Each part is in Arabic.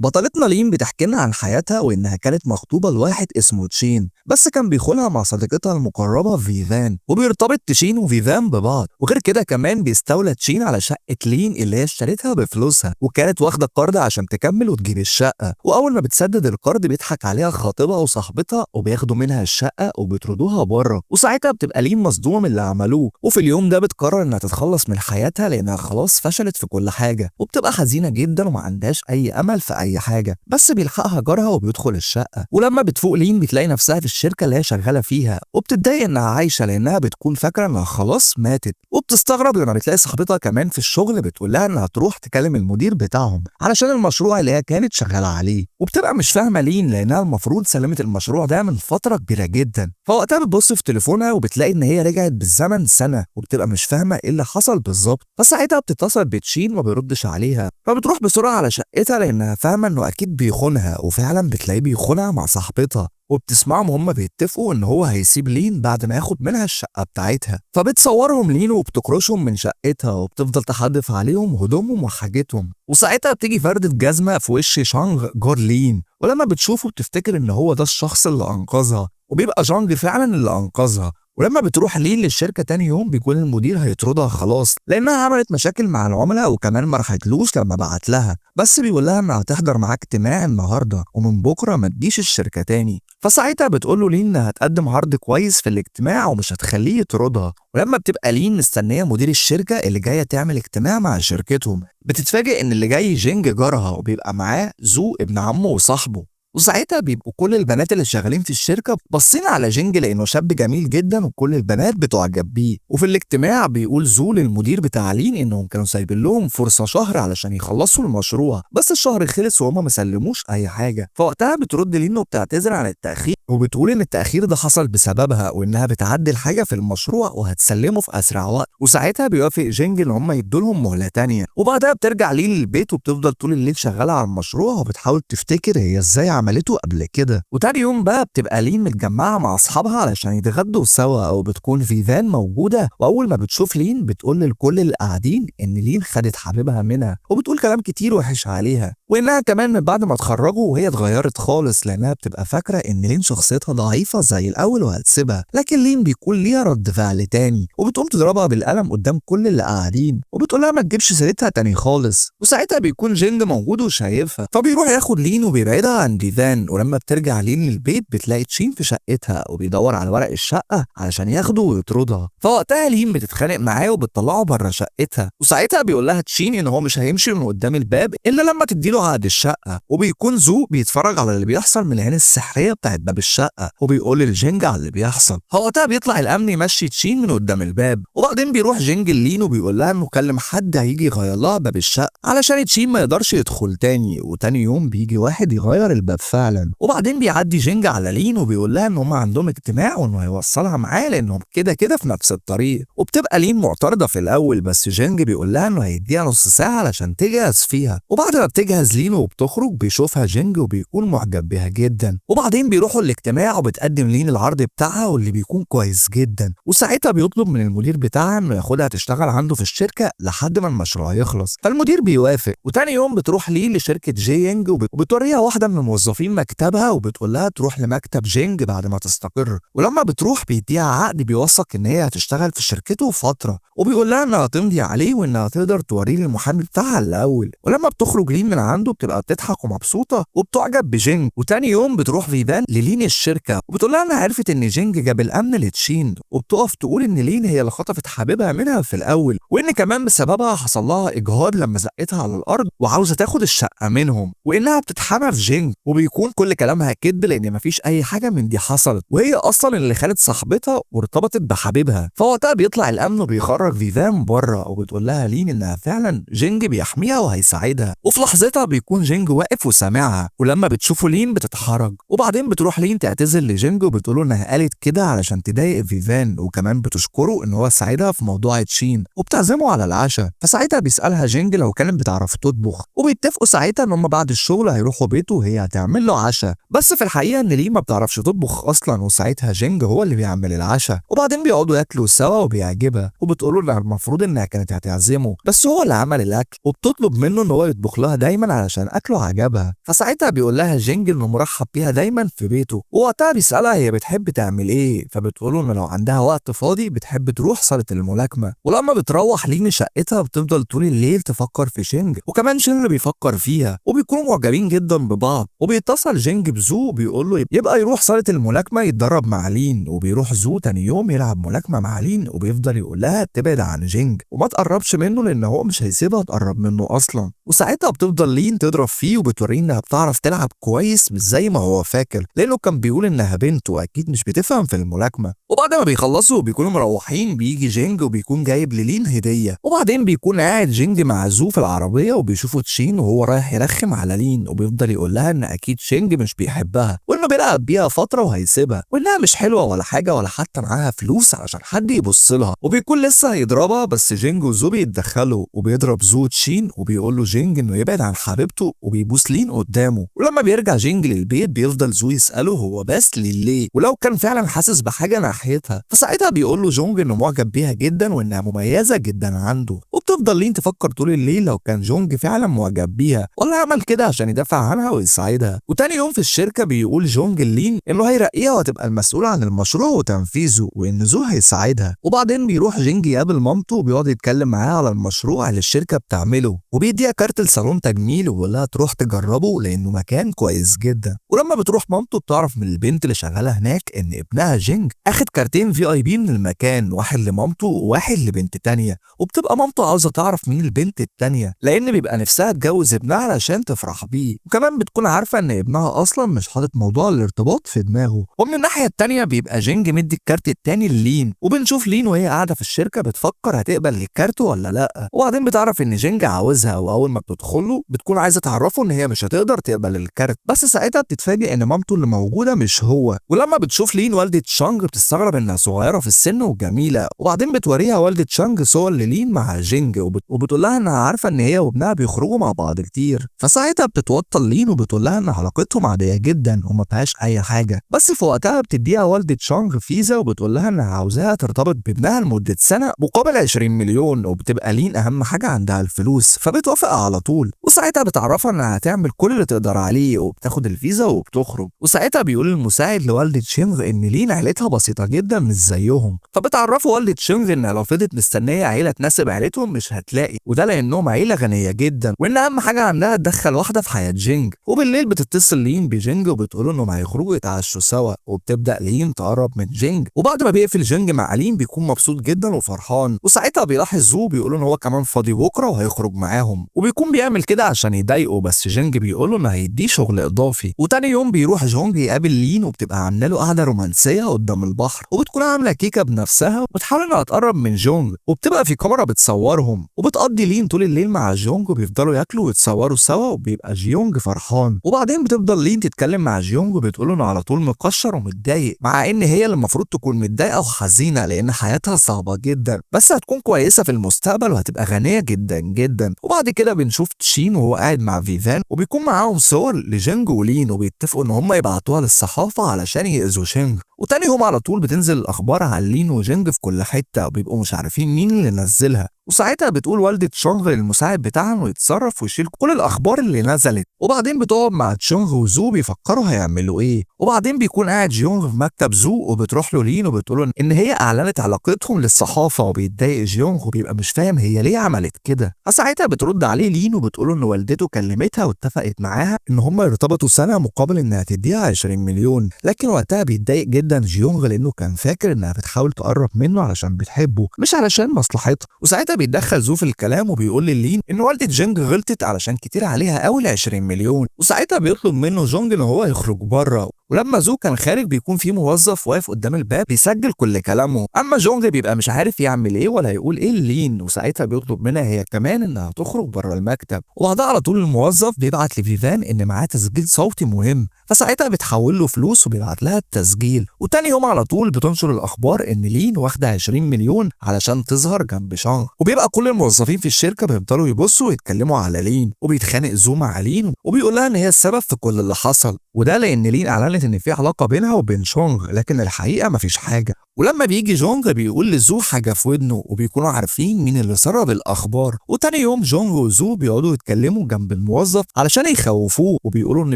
بطلتنا لين بتحكي لنا عن حياتها وإنها كانت مخطوبة لواحد اسمه تشين، بس كان بيخونها مع صديقتها المقربة فيفان، وبيرتبط تشين وفيفان ببعض. وغير كده كمان بيستولى تشين على شقة لين اللي هي اشتريتها بفلوسها، وكانت واخدة قرض عشان تكمل وتجيب الشقة. وأول ما بتسدد القرض بيضحك عليها خطيبها وصاحبتها وبياخدوا منها الشقة وبيطردوها بره. وساعتها بتبقى لين مصدومة من اللي عملوه، وفي اليوم ده بتقرر إنها تتخلص من حياتها لأنها خلاص فشلت في كل حاجة، وبتبقى حزينة جدا وما عندهاش أي أمل في أي حاجة. بس بيلحقها جارها وبيدخل الشقة، ولما بتفوق لين بتلاقي نفسها في الشركة اللي هي شغالة فيها، وبتتضايق إنها عايشة لأنها بتكون فاكرة إنها خلاص ماتت. وبتستغرب لما بتلاقي صاحبتها كمان في الشغل بتقول لها إنها تروح تكلم المدير بتاعهم علشان المشروع اللي هي كانت شغالة عليه. وبتبقى مش فاهمة لين لأنها المفروض سلمت المشروع ده من فترة كبيرة جدا. فوقتها بتبص في تليفونها وبتلاقي إن هي رجعت بالزمن سنة، وبتبقى مش فاهمة إيه اللي حصل بالظبط. فساعتها بتتصل بتشين وما بيردش عليها، فبتروح بسرعة على شقتها لأنها فاهمة إنه أكيد بيخونها، وفعلا بتلاقيه بيخونها مع صاحبتها. وبتسمعهم هما بيتفقوا ان هو هيسيب لين بعد ما ياخد منها الشقه بتاعتها. فبتصورهم لين وبتكرشهم من شقتها، وبتفضل تحدف عليهم هدومهم وحاجتهم. وساعتها بتيجي فردة جزمه في وش شانغ جار لين، ولما بتشوفه بتفتكر ان هو ده الشخص اللي انقذها، وبيبقى جانج فعلا اللي انقذها. ولما بتروح لين للشركة تاني يوم بيكون المدير هيطردها خلاص لأنها عملت مشاكل مع العملاء، وكمان ما راحتلوش لما بعت لها، بس بيقول لها إنها هتحضر معاه اجتماع النهارده ومن بكرة ما تجيش الشركة تاني. فساعتها بتقول له لين إنها هتقدم عرض كويس في الاجتماع ومش هتخليه يطردها. ولما بتبقى لين مستنية مدير الشركة اللي جاية تعمل اجتماع مع شركتهم، بتتفاجئ إن اللي جاي جينج جارها، وبيبقى معاه زو ابن عمه وصاحبه. وساعتها بيبقوا كل البنات اللي شغالين في الشركة باصين على جينج لأنه شاب جميل جدا وكل البنات بتعجب بيه. وفي الاجتماع بيقول زو للمدير بتاع لين إنهم كانوا سايبين لهم فرصة شهر علشان يخلصوا المشروع، بس الشهر خلص وهما ما سلموش أي حاجة. فوقتها بترد لين وبتعتذر عن التأخير، وبتقول إن التأخير ده حصل بسببها، وإنها بتعدل حاجة في المشروع وهتسلمه في أسرع وقت. وساعتها بيوافق جينج إن هم يدوا لهم مهلة تانية. وبعدها بترجع لين للبيت وبتفضل طول الليل شغالة على المشروع وبتحاول تفتكر هي إزاي عملته قبل كده. وتاني يوم بقى بتبقى لين متجمعة مع أصحابها علشان يتغدوا سوا، أو بتكون فيفان موجودة. وأول ما بتشوف لين بتقول لكل اللي قاعدين إن لين خدت حبيبها منها، وبتقول كلام كتير وحش عليها، وإنها كمان من بعد ما اتخرجوا وهي اتغيرت خالص لأنها بتبقى فاكرة إن لين شخصيتها ضعيفة زي الأول وهتسيبها. لكن لين بيكون ليها رد فعل تاني، وبتقوم تضربها بالقلم قدام كل اللي قاعدين، وبتقول لها ما تجيبش سيرتها تاني خالص. وساعتها بيكون جينج موجود وشايفها، فبيروح ياخد لين وبيبعدها عن فيفان. ولما بترجع لين للبيت بتلاقي تشين في شقتها وبيدور على ورق الشقة علشان ياخده ويطردها. فوقتها لين بتتخانق معاه وبتطلعه بره شقتها، وساعتها بيقول لها تشين ان هو مش هيمشي من قدام الباب الا لما تديله عقد الشقة. وبيكون زو بيتفرج على اللي بيحصل من العين السحرية بتاعت باب الشقة، وبيقول للجينج على اللي بيحصل. فوقتها بيطلع الامن يمشي تشين من قدام الباب، وبعدين بيروح جينج لين وبيقول لها انه كلم حد هيجي يغير لها باب الشقة علشان تشين ما يقدرش يدخل تاني. وتاني يوم بيجي واحد يغير الباب فعلا. وبعدين بيعدي جينج على لين وبيقول لها ان هم عندهم اجتماع وانه هيوصلها معاه لانهم كده كده في نفس الطريق. وبتبقى لين معترضه في الاول، بس جينج بيقول لها انه هيديها نص ساعه علشان تجهز فيها. وبعد ما بتجهز لين وبتخرج بيشوفها جينج وبيكون معجب بيها جدا. وبعدين بيروحوا الاجتماع وبتقدم لين العرض بتاعها واللي بيكون كويس جدا. وساعتها بيطلب من المدير بتاعها انه ياخدها تشتغل عنده في الشركه لحد ما المشروع يخلص. فالمدير بيوافق. وتاني يوم بتروح لين لشركه جينج وبتوريها واحده من موظفين مكتبها، وبتقول لها تروح لمكتب جينج بعد ما تستقر. ولما بتروح بيديها عقد بيوثق ان هي هتشتغل في شركته فتره، وبيقول لها انها تمضي عليه وانها تقدر توريه للمحامي بتاعها الاول. ولما بتخرج لين من عنده بتبقى بتضحك ومبسوطه وبتعجب بجينج. وتاني يوم بتروح فيفان للين الشركه وبتقول لها انها عرفت ان جينج جاب الامن لتشين، وبتقف تقول ان لين هي اللي خطفت حبيبها منها في الاول، وان كمان بسببها حصل لها اجهاض لما زقتها على الارض وعاوزه تاخد الشقه منهم، وانها بتتحمى في جينج. وبيكون كل كلامها كدب لان مفيش اي حاجه من دي حصلت، وهي اصلا اللي خانت صاحبتها وارتبطت بحبيبها. فوقتها بيطلع الامن وبيخرج فيفان بره، وبتقول لها لين انها فعلا جينج بيحميها وهيساعدها. وفي لحظتها بيكون جينج واقف وسامعها، ولما بتشوفه لين بتتحرج. وبعدين بتروح لين تعتذر لجينج وبتقوله انها قالت كده علشان تضايق فيفان، وكمان بتشكره ان هو ساعدها في موضوع تشين، وبتعزمه على العشاء. فساعتها بيسالها جينج لو كانت بتعرف تطبخ، وبيتفقوا ساعتها ان هم بعد الشغل هيروحوا بيته وهي هتعمل له عشاء. بس في الحقيقه ان لين ما بتعرفش تطبخ اصلا، وساعتها جينج هو اللي بيعمل العشاء. وبعدين بيقعدوا ياكلوا سوا وبيعجبها، وبتقوله انها المفروض انها كانت هتعزمه بس هو اللي عمل الاكل، وبتطلب منه ان هو يطبخ لها دايما جدا علشان اكله عجبها. فساعتها بيقول لها جينج انه مرحب بيها دايما في بيته، ووقتها بيسالها هي بتحب تعمل ايه، فبتقول له ان لو عندها وقت فاضي بتحب تروح صاله الملاكمه. ولما بتروح لين شقتها بتفضل طول الليل تفكر في جينج، وكمان جينج بيفكر فيها، وبيكونوا معجبين جدا ببعض. وبيتصل جينج بزو وبيقول له يبقى يروح صاله الملاكمه يتدرب مع لين، وبيروح زو تاني يوم يلعب ملاكمه مع لين، وبيفضل يقول لها تبعد عن جينج وما تقربش منه لان هو مش هيسيبها تقرب منه اصلا. وساعتها بتفضل لين تضرب فيه وبتوريه انها بتعرف تلعب كويس مش زي ما هو فاكر، لانه كان بيقول انها بنت واكيد مش بتفهم في الملاكمه. وبعد ما بيخلصوا وبيكونوا مروحين بيجي جينج وبيكون جايب للين هديه، وبعدين بيكون قاعد جينج مع زو في العربيه وبيشوفوا تشين وهو رايح يرخم على لين، وبيفضل يقول لها ان اكيد جينج مش بيحبها وانه بيلعب بيها فتره وهيسيبها، وانها مش حلوه ولا حاجه ولا حتى معاها فلوس علشان حد يبص لها. وبيكون لسه هيضربها بس جينج وزو بيتدخلوا، وبيضرب زو تشين وبيقول له جينج انه يبعد عن حبيبته وبيبوس لين قدامه. ولما بيرجع جينج للبيت بيفضل زو يساله هو بس ليه ولو كان فعلا حاسس بحاجه ناحيتها، فساعتها بيقول له جونج انه معجب بيها جدا وانها مميزه جدا عنده. وبتفضل لين تفكر طول الليل لو كان جونج فعلا معجب بيها ولا عمل كده عشان يدافع عنها ويساعدها. وتاني يوم في الشركه بيقول جونج لين انه هيرقيها وهتبقى المسؤوله عن المشروع وتنفيذه وان زو هيساعدها. وبعدين بيروح جينج يقابل مامته وبيقعد يتكلم معاها على المشروع اللي الشركه بتعمله، وبيديها كارت لصالون تجميل ويقول لها تروح تجربه لانه مكان كويس جدا. ولما بتروح مامته بتعرف من البنت اللي شغاله هناك ان ابنها جينج اخد كارتين VIP من المكان، واحد لمامته وواحد لبنت تانية. وبتبقى مامته عاوزه تعرف مين البنت التانية لان بيبقى نفسها تجوز ابنها علشان تفرح بيه، وكمان بتكون عارفه ان ابنها اصلا مش حاطط موضوع الارتباط في دماغه. ومن الناحيه التانية بيبقى جينج مدي الكارت التاني للين، وبنشوف لين وهي قاعده في الشركه بتفكر هتقبل الكارت ولا لا. وبعدين بتعرف ان جينج عاوزها، واول ما بتدخله بتكون عايزه تعرفه ان هي مش هتقدر تقبل الكارت، بس ساعتها بتتفاجئ ان مامته اللي موجوده مش هو. ولما بتشوف لين والده شانج بتستغرب انها صغيره في السن وجميله، وبعدين بتوريها والده شانج صور للين مع جينج وبتقول لها انها عارفه ان هي وابنها بيخرجوا مع بعض كتير. فساعتها بتتوتر لين وبتقول لها ان علاقتهم عاديه جدا وما فيهاش اي حاجه، بس في وقتها بتديها والده شانج فيزا وبتقول لها انها عاوزاها ترتبط بابنها لمده سنه مقابل 20 مليون، وبتبقى لين اهم حاجه عندها الفلوس فبتوافق على طول. وساعتها بتعرفها انها هتعمل كل اللي تقدر عليه وبتاخد الفيزا وبتخرج. وساعتها بيقول المساعد لوالده شينغ ان لين عيلتها بسيطه جدا مش زيهم، فبتعرفه والده شينغ ان لو فضلت مستنيه عيله تناسب عيلتهم مش هتلاقي، وده لانهم عيله غنيه جدا وان اهم حاجه عندها تدخل واحده في حياه جينج. وبالليل بتتصل لين بجينج وبتقول انهم هيخرجوا يتعشوا سوا، وبتبدا لين تقرب من جينج، وبعد ما بيقفل جينج مع لين بيكون مبسوط جدا وفرحان. وساعتها بيلاحظ زو بيقول ان هو كمان فاضي بكره وهيخرج معاهم، وبيكون بيعمل كده عشان يضايقه، بس جينج بيقول له انه هيديه شغل اضافي. وتاني يوم بيروح جونج يقابل لين وبتبقى عامله له قعده رومانسيه قدام البحر، وبتكون عامله كيكه بنفسها وبتحاول انها تقرب من جونج، وبتبقى في كاميرا بتصورهم. وبتقضي لين طول الليل مع جونج وبيفضلوا ياكلوا ويتصوروا سوا، وبيبقى جيونج فرحان. وبعدين بتفضل لين تتكلم مع جيونج وبتقول له انه على طول مكشر ومتضايق، مع ان هي اللي المفروض تكون متضايقه وحزينه لان حياتها صعبه جدا، بس هتكون كويسه في المستقبل وهتبقى غنيه جدا جدا. وبعد كده بنشوف تشين وهو قاعد مع فيفان وبيكون معاهم صور لجينج ولين، وبيتفقوا ان هم يبعتوها للصحافه علشان يأذوا جينج. وتاني يوم على طول بتنزل الاخبار عن لين وجينج في كل حته، وبيبقوا مش عارفين مين اللي نزلها. وساعتها بتقول والدة تشونغ للمساعد بتاعها انه يتصرف ويشيل كل الاخبار اللي نزلت. وبعدين بتقعد مع تشونغ وزو بيفكروا هيعملوا ايه. وبعدين بيكون قاعد جيونغ في مكتب زو وبتروح له لين وبتقول له ان هي اعلنت علاقتهم للصحافه، وبيتضايق جيونغ وبيبقى مش فاهم هي ليه عملت كده. فساعتها بترد عليه لين وبتقول له ان والدته كلمتها واتفقت معاها ان هم يرتبطوا سنه مقابل انها تديها 20 مليون، لكن وقتها بيتضايق جدا جيونغ لانه كان فاكر انها بتحاول تقرب منه علشان بتحبه مش علشان مصلحتها. وساعتها بيتدخل زو في الكلام وبيقول للين ان والده جينج غلطت علشان كتير عليها اول 20 مليون. وساعتها بيطلب منه جونج ان هو يخرج بره، ولما زو كان خارج بيكون في موظف واقف قدام الباب بيسجل كل كلامه، اما جونج بيبقى مش عارف يعمل ايه ولا يقول ايه لين. وساعتها بيطلب منها هي كمان انها تخرج بره المكتب، وبعدها على طول الموظف بيبعت لفيفان ان معاه تسجيل صوتي مهم، فساعتها بتحول له فلوس وبيبعت لها التسجيل. وتاني يوم على طول بتنشر الاخبار ان لين واخده 20 مليون علشان تظهر جنب شانغ، وبيبقى كل الموظفين في الشركه بيفضلوا يبصوا ويتكلموا على لين، وبيتخانق زو مع لين وبيقول لها ان هي السبب في كل اللي حصل، وده لان لين اعلنت فهمت ان في علاقه بينها وبين جونغ، لكن الحقيقه مفيش حاجه. ولما بيجي جونغ بيقول لزو حاجه في ودنه، وبيكونوا عارفين مين اللي سرب الاخبار. وتاني يوم جونغ وزو بيقعدوا يتكلموا جنب الموظف علشان يخوفوه، وبيقولوا ان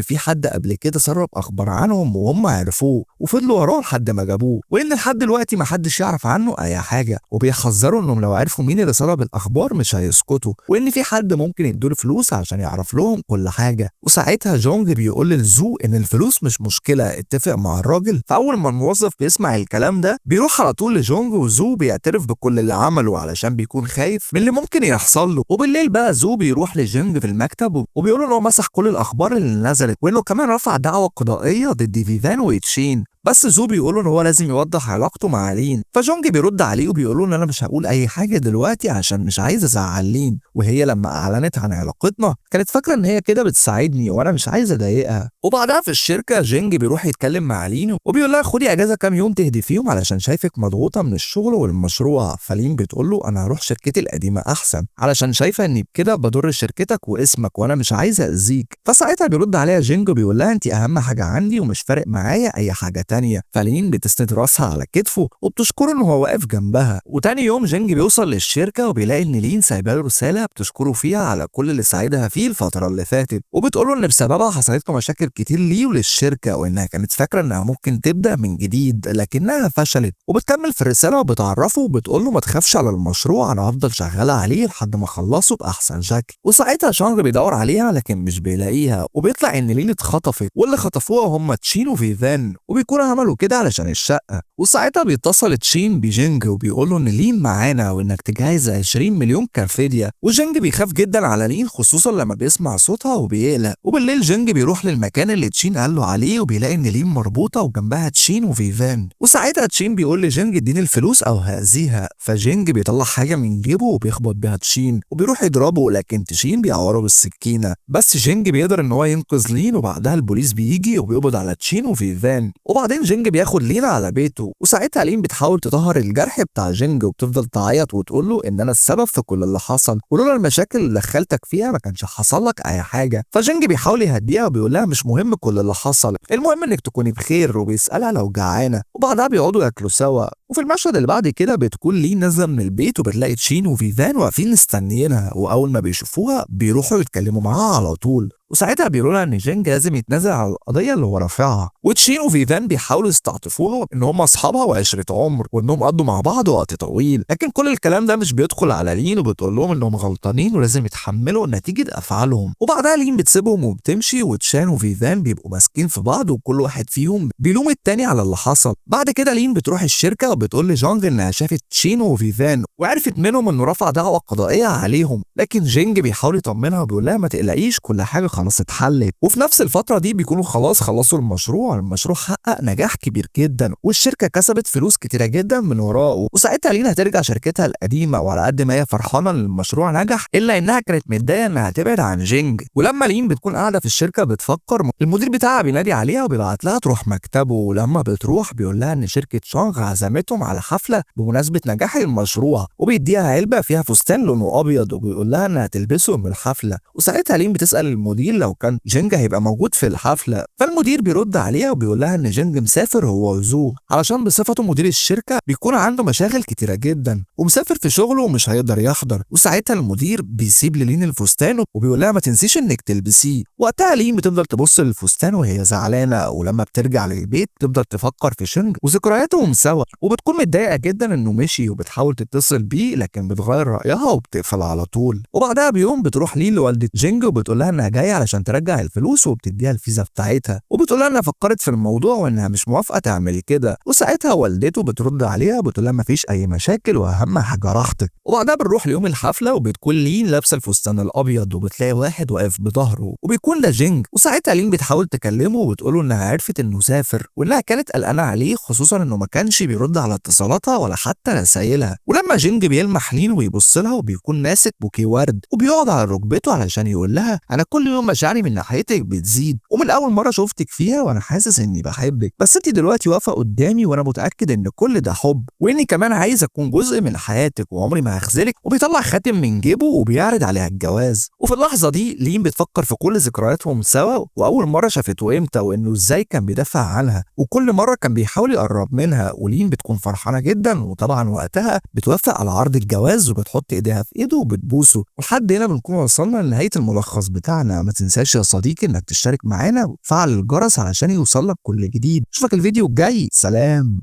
في حد قبل كده سرب اخبار عنهم وهم عرفوه وفضلوا وراه لحد ما جابوه، وان لحد دلوقتي محدش يعرف عنه اي حاجه. وبيحذروا انهم لو عرفوا مين اللي سرب الاخبار مش هيسكتوا، وان في حد ممكن يدوله فلوس عشان يعرف لهم كل حاجه. وساعتها جونغ بيقول لزو ان الفلوس مش مشكله، اتفق مع الراجل. فاول ما الموظف بيسمع الكلام ده بيروح على طول لجونغ، وزو بيعترف بكل اللي عمله علشان بيكون خايف من اللي ممكن يحصل له. وبالليل بقى زو بيروح لجونغ في المكتب وبيقول له انه مسح كل الاخبار اللي نزلت، وانه كمان رفع دعوى قضائيه ضد فيفان وتشين. بس زو بيقول ان هو لازم يوضح علاقته مع لين. فجونج بيرد عليه وبيقول له ان انا مش هقول اي حاجه دلوقتي عشان مش عايز ازعل لين، وهي لما اعلنت عن علاقتنا كانت فاكره ان هي كده بتساعدني وانا مش عايز اضايقها. وبعدها في الشركه جينج بيروح يتكلم مع لين وبيقول لها خدي اجازه كام يوم تهدي فيهم علشان شايفك مضغوطه من الشغل والمشروع. فلين بتقول له انا هروح شركتي القديمه احسن علشان شايفه اني بكده بضر شركتك واسمك وانا مش عايز اذيك. فساعتها بيرد عليها جينج وبيقول لها انت اهم حاجه عندي ومش فارق معايا اي حاجه تانية. فلين بتسند راسها على كتفه وبتشكره ان هو واقف جنبها. وتاني يوم جينج بيوصل للشركه وبيلاقي ان لين سايبه له رساله بتشكره فيها على كل اللي ساعدها فيه الفتره اللي فاتت، وبتقول له ان بسببها حصلت له مشاكل كتير ليه وللشركه، وانها كانت فاكره انها ممكن تبدا من جديد لكنها فشلت. وبتكمل في الرساله وبتعرفه وبتقول له ما تخافش على المشروع، انا هفضل شغاله عليه لحد ما اخلصه باحسن شكل. وساعتها شانغ بيدور عليها لكن مش بيلاقيها، وبيطلع ان لين اتخطفت واللي خطفوها هم تشين وفيفان، وبيكونوا عملوا كده علشان الشقه. وساعتها بيتصل تشين بجينج وبيقول له ان لين معانا وانك تجهز 20 مليون كارفيديا. وجينج بيخاف جدا على لين خصوصا لما بيسمع صوتها وبيقلق. وبالليل جينج بيروح للمكان اللي تشين قال له عليه وبيلاقي ان لين مربوطه وجنبها تشين وفيفان. وساعتها تشين بيقول لجينج اديني الفلوس او هاذيها. فجينج بيطلع حاجه من جيبه وبيخبط بيها تشين وبيروح يضربه، لكن تشين بيعوره بالسكينه. بس جينج بيقدر ان هو ينقذ لين، وبعدها البوليس بيجي وبيقبض على تشين وفيفان. وبعدين جينج بياخد لين على بيته، وساعتها لين بتحاول تطهر الجرح بتاع جينج وبتفضل تعيط وتقول له ان انا السبب في كل اللي حصل، ولولا المشاكل اللي دخلتك فيها ما كانش حصل لك اي حاجه. فجينج بيحاول يهديها وبيقول لها مش مهم كل اللي حصل، المهم انك تكوني بخير، وبيسالها لو جعانه. وبعدها بيقعدوا ياكلوا سوا. وفي المشهد اللي بعد كده بتكون لين نازله من البيت وبتلاقي تشين وفيفان واقفين مستنيينها، واول ما بيشوفوها بيروحوا يتكلموا معاها على طول. وساعتها بيقولوا لها ان جينج لازم يتنازل على القضيه اللي هو رافعها. وتشين وفيفان بيحاولوا يستعطفوها ان هم اصحابها وعشره عمر وانهم قضوا مع بعض وقت طويل، لكن كل الكلام ده مش بيدخل على لين وبتقول لهم انهم غلطانين ولازم يتحملوا نتيجه افعالهم. وبعدها لين بتسيبهم وبتمشي، وتشان وفيفان بيبقوا ماسكين في بعض وكل واحد فيهم بيلوم التاني على اللي حصل. بعد كده لين بتروح الشركه وبتقول لجونج انها شافت تشين وفيفان وعرفت منهم انه رفع دعوه قضائيه عليهم، لكن جينج بيحاول يطمنها وبيقول لها ما تقلقيش كل حاجه خلاص اتحلت. وفي نفس الفتره دي بيكونوا خلاص خلصوا المشروع حقق نجاح كبير جدا والشركه كسبت فلوس كتيره جدا من وراه. وساعتها لين هترجع شركتها القديمه، وعلى قد ما هي فرحانه ان المشروع نجح الا انها كانت متضايقه انها تبعد عن جينج. ولما لين بتكون قاعده في الشركه بتفكر، المدير بتاعها بينادي عليها وبيبعت لها تروح مكتبه، ولما بتروح بيقول لها ان شركه شانغ عزمتهم على حفله بمناسبه نجاح المشروع، وبيديها علبه فيها فستان لونه ابيض وبيقول لها انها تلبسه من الحفله. وساعتها لين بتسال المدير لو كان جينج هيبقى موجود في الحفله، فالمدير بيرد عليها وبيقول لها ان جينج مسافر هو وزو علشان بصفته مدير الشركه بيكون عنده مشاغل كتيره جدا ومسافر في شغله ومش هيقدر يحضر. وساعتها المدير بيسيب لين الفستان وبيقول لها ما تنسيش انك تلبسيه. وقتها لين بتفضل تبص للفستان وهي زعلانه، ولما بترجع للبيت تفضل تفكر في جينج وذكرياتهم سوا، وبتكون متضايقه جدا انه مشي وبتحاول تتصل بيه لكن بتغير رايها وبتقفل على طول. وبعدها بيوم بتروح لين لوالده جينج وبتقول لها انها جايه علشان ترجع الفلوس وبتديها الفيزا بتاعتها، وبتقول لها انها فكرت في الموضوع وانها مش موافقه تعمل كده. وساعتها والدته بترد عليها وبتقول لها مفيش اي مشاكل واهم حاجه راحتك. وبعدها بنروح ليوم الحفله وبتكون لين لابسه الفستان الابيض وبتلاقي واحد واقف بظهره وبيكون ده جينج. وساعتها لين بتحاول تكلمه وبتقول له انها عرفت انه سافر وانها كانت قلقانه عليه خصوصا انه ما كانش بيرد على اتصالاتها ولا حتى رسايلها. ولما جينج بيلمح لين ويبص لها وبيكون ماسك بوكيه ورد وبيقعد على ركبته علشان يقول لها انا كل يوم ومشاعري من ناحيتك بتزيد، ومن أول مرة شفتك فيها وأنا حاسس إني بحبك، بس أنت دلوقتي واقفة قدامي وأنا متأكد إن كل ده حب، وإني كمان عايز أكون جزء من حياتك وعمري ما هخذلك. وبيطلع خاتم من جيبه وبيعرض عليها الجواز. وفي اللحظة دي لين بتفكر في كل ذكرياتهم سوا، وأول مرة شافته إمتى وإنه إزاي كان بيدافع عنها، وكل مرة كان بيحاول يقرب منها. ولين بتكون فرحانة جدا، وطبعا وقتها بتوافق على عرض الجواز وبتحط إيديها في إيده وبتبوسه. ولحد هنا بنكون وصلنا لنهاية الملخص بتاعنا. ما تنساش يا صديقي إنك تشترك معانا وتفعل الجرس علشان يوصلك كل جديد. أشوفك الفيديو الجاي، سلام.